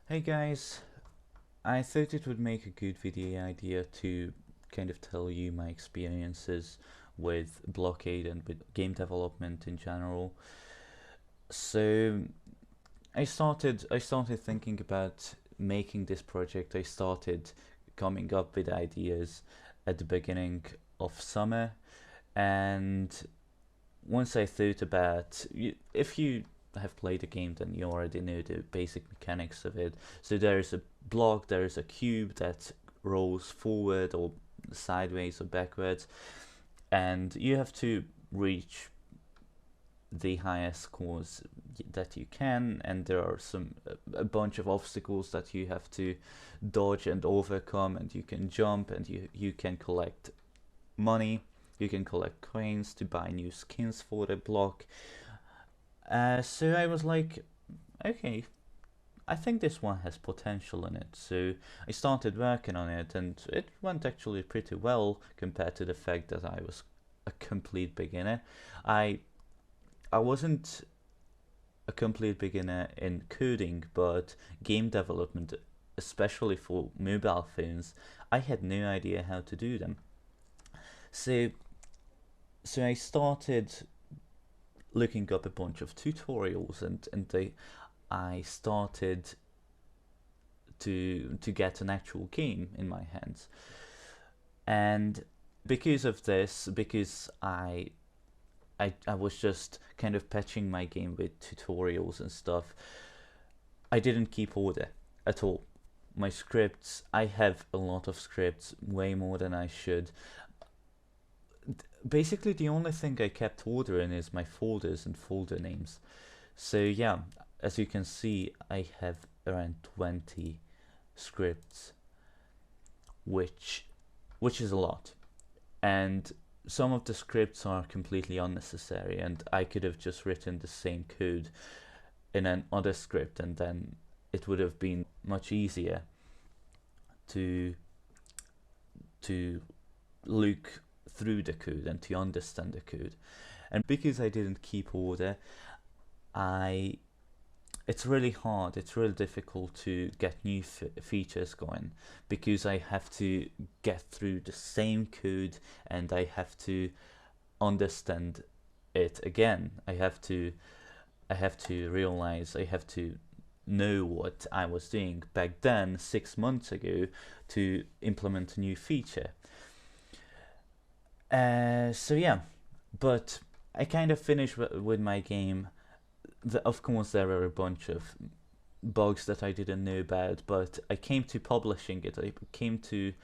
Hey guys, I thought it would make a good video idea to kind of tell you my experiences with blockade and with game development in general. So I started thinking about making this project. I started coming up with ideas at the beginning of summer, and once I thought about if you have played a game, then you already know the basic mechanics of it. So there's a block, there's a cube that rolls forward or sideways or backwards, and you have to reach the highest scores that you can, and there are a bunch of obstacles that you have to dodge and overcome, and you can jump, and you can collect money, you can collect coins to buy new skins for the block. So I was like, okay, I think this one has potential in it. So I started working on it, and it went actually pretty well compared to the fact that I was a complete beginner. I I wasn't a complete beginner in coding, but game development, especially for mobile phones, I had no idea how to do them. So so I started looking up a bunch of tutorials, and I started to get an actual game in my hands. And because of this, because I was just kind of patching my game with tutorials and stuff, I didn't keep order at all. My scripts, I have a lot of scripts, way more than I should. Basically, the only thing I kept order in is my folders and folder names. So yeah, as you can see, I have around 20 scripts, which which is a lot. And some of the scripts are completely unnecessary, and I could have just written the same code in another script, and then it would have been much easier to to look through the code and to understand the code. And because I didn't keep order, I it's really hard, it's really difficult to get new features going, because I have to get through the same code, and I have to understand it again. I have to realize, I have to know what I was doing back then 6 months ago to implement a new feature. So yeah, but I kind of finished with my game. Of course, there were a bunch of bugs that I didn't know about, but I came to publishing it. I came to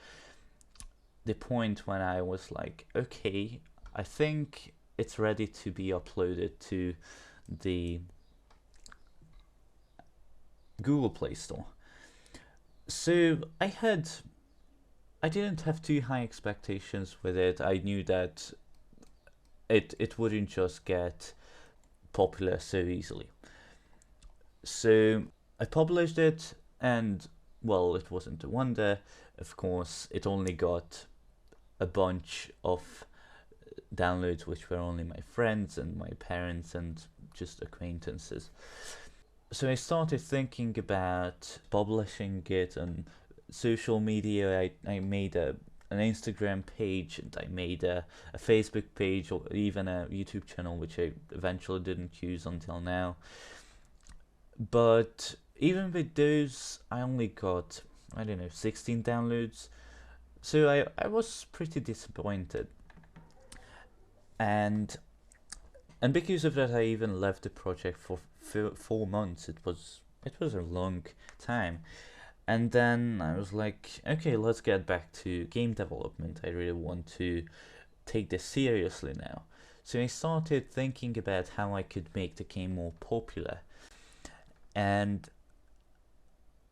the point when I was like, okay, I think it's ready to be uploaded to the Google Play Store. So I didn't have too high expectations with it. I knew that it wouldn't just get popular so easily. So I published it, and well, it wasn't a wonder. Of course, it only got a bunch of downloads, which were only my friends and my parents and just acquaintances. So I started thinking about publishing it on social media. I made an Instagram page, and I made a Facebook page, or even a YouTube channel, which I eventually didn't use until now. But even with those, I only got, I don't know, 16 downloads. So I was pretty disappointed. And and because of that, I even left the project for 4 months. It was a long time. And then I was like, okay, let's get back to game development. I really want to take this seriously now. So I started thinking about how I could make the game more popular. And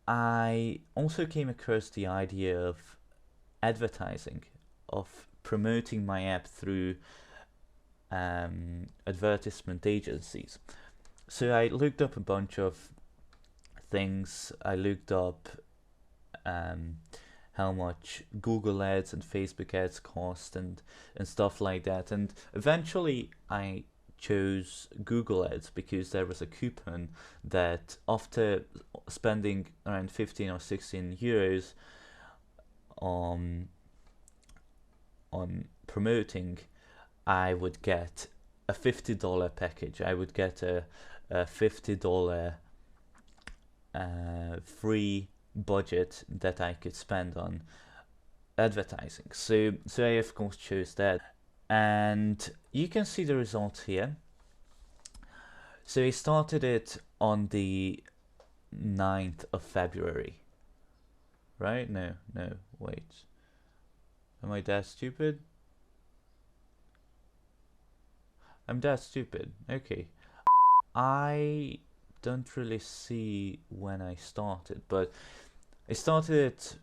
I also came across the idea of advertising, of promoting my app through advertisement agencies. So I looked up a bunch of things. I looked up um, how much Google ads and Facebook ads cost, and stuff like that. And eventually I chose Google Ads because there was a coupon that after spending around 15 or 16 euros on promoting, I would get a $50 package. I would get a $50 free budget that I could spend on advertising. So I of course chose that, and you can see the results here. So I started it on the 9th of February, right? No, wait. Am I that stupid? I'm that stupid. Okay. I don't really see when I started, but I started it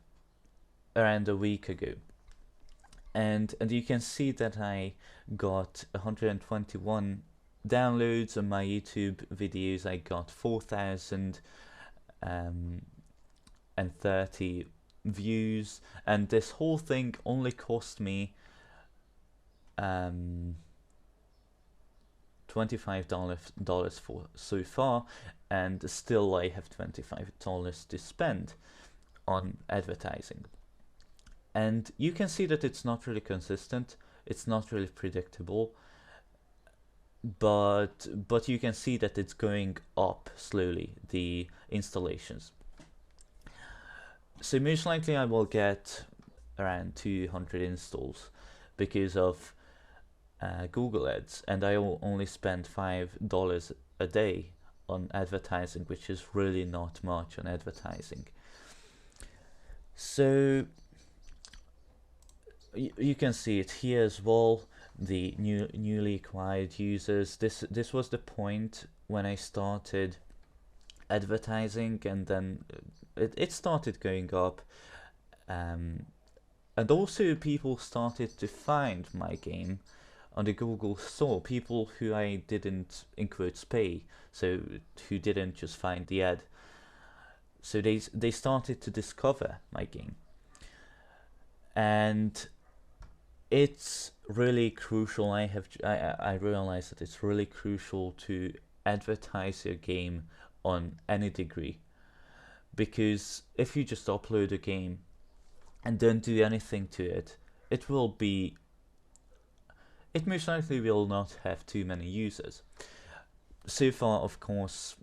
around a week ago. And you can see that I got 121 downloads on my YouTube videos. I got 4,030 views, and this whole thing only cost me $25 for so far, and still I have $25 to spend on advertising. And you can see that it's not really consistent, it's not really predictable, but you can see that it's going up slowly, the installations. So most likely I will get around 200 installs because of Google Ads, and I will only spend $5 a day on advertising, which is really not much on advertising. So you can see it here as well, the newly acquired users. This was the point when I started advertising, and then it started going up, and also people started to find my game on the Google store, people who I didn't, in quotes, pay, so who didn't just find the ad. So they started to discover my game, and it's really crucial. I realize that it's really crucial to advertise your game on any degree, because if you just upload a game and don't do anything to it, it most likely will not have too many users. So far, of course,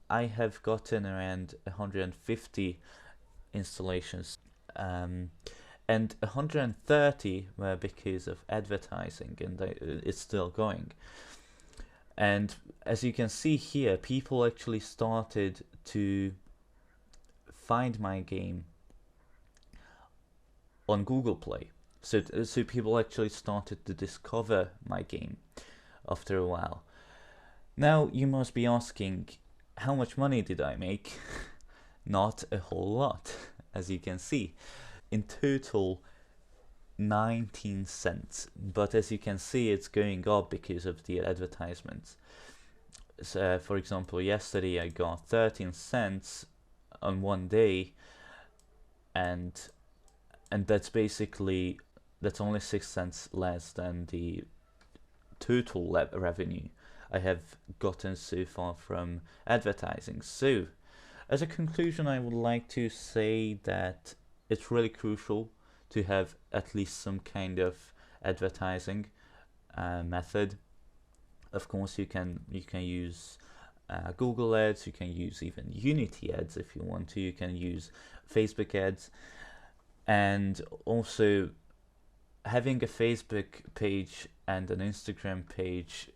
I have gotten around 150 installations, and 130 were because of advertising, and it's still going. And as you can see here, people actually started to find my game on Google Play. So people actually started to discover my game after a while. Now you must be asking, how much money did I make? Not a whole lot, as you can see. In total, 19 cents. But as you can see, it's going up because of the advertisements. So, for example, yesterday I got 13 cents on one day, and that's only 6 cents less than the total revenue I have gotten so far from advertising. So as a conclusion, I would like to say that it's really crucial to have at least some kind of advertising method. Of course, you can use Google Ads, you can use even Unity ads if you want to, you can use Facebook ads, and also having a Facebook page and an Instagram page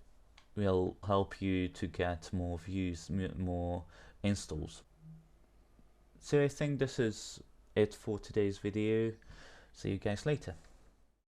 will help you to get more views, more installs. So I think this is it for today's video. See you guys later.